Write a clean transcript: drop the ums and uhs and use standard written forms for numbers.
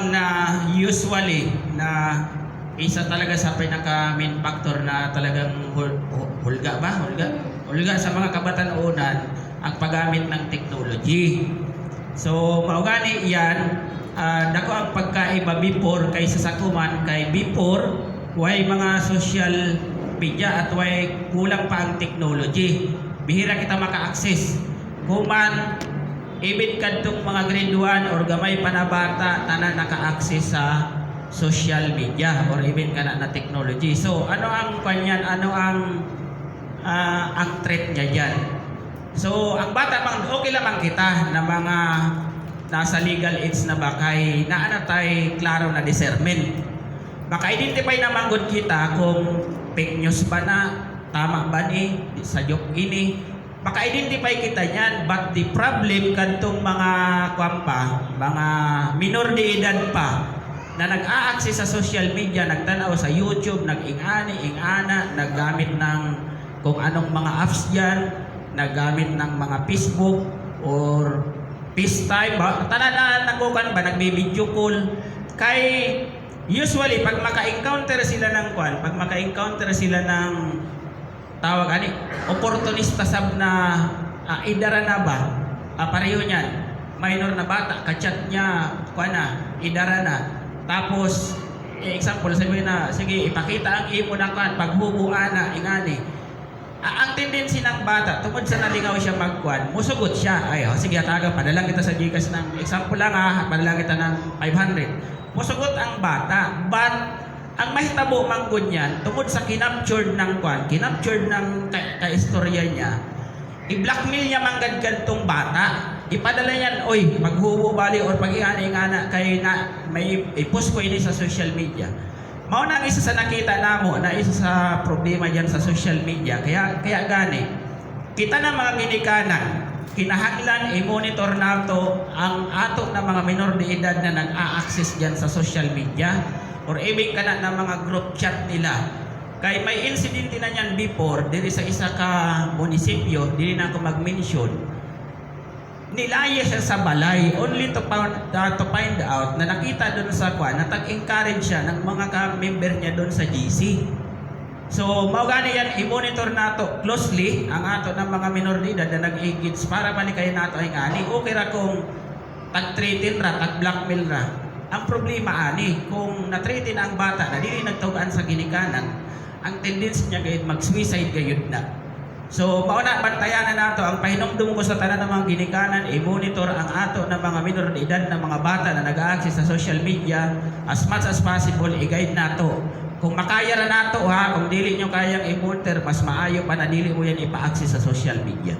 bang na usually na isa talaga sa pinaka main factor na talagang hulga sa mga kabatanunan ang paggamit ng technology. So maugani iyan, dako ang pagkaiba before kaysa sa kuman kay before way mga social media at way kulang pa ang technology. Bihira kita maka-access. Kuman ibig kadtong mga grade 1 or gamay pa na bata tanan naka-access sa social media or even kana na technology. So ano ang kanyan, ano ang threat niya diyan? So ang bata pang okay lamang kita na mga nasa legal age na ba kay naana tay klaro na discernment. Baka identify naman gud kita kung fake news ba na, tama ba ni, sa joke ini. Baka identify kita niyan, but the problem kantong mga mga minor de edad pa na nag-a-access sa social media, nagtanaw sa YouTube, nag-ingana, naggamit ng kung anong mga apps diyan, naggamit ng mga Facebook or FaceTime, tanan na nagukan ba, nagbi-video call. Kay usually pag maka-encounter sila ng pag maka-encounter sila ng tawag ani opportunista sab na idara na ba, pareho niyan, minor na bata ka-chat niya idara na, tapos example sabi na sige ipakita ang imo na paghubuan na ingani. Ang tendency ng bata tungod sa nalingaw siya musugot siya, ay sige taga padala kita sa GCash ng example lang padala kita ng 500. Musugot ang bata, but ang mahitabo man ganyan tungod sa kinaptured ng kaistorya niya, i-blackmail niya manggad tong bata, ipadala niyan, oy maghubo bali or pag-ingana kay na may i-post ko ini sa social media. Mao na ang isa sa nakita namo na isa sa problema diyan sa social media, kaya gani kita na mga ginikanan kinahanglan i-monitor nato ang ato na mga minor de edad na nag-a-access diyan sa social media or even kana na mga group chat nila. Kay may incident na niyan before diri sa isa ka munisipyo, dili na ako mag-mention, nilaya siya sa balay only to find out na nakita doon sa natag-encourage siya ng mga ka-member niya doon sa GC. So mao gani yan, i-monitor nato closely ang ato ng mga minor de edad na nag-engage para malikay nato ay ani okay ra kung tag-threaten ra, tag-blackmail ra. Ang problema ani kung na-threaten ang bata na dili nagtugaan sa ginikanan, ang tendency niya gayud mag-suicide gayud na. So mao na bantayan na nato ang pahinumdum ko sa tanan ng mga ginikanan, i-monitor ang ato ng mga minor de edad na mga bata na nag-a-access sa social media, as much as possible i-guide nato. Kung makaya ra nato kung dili nyo kayang i-monitor, mas maayo pa na dili mo yan ipa-access sa social media.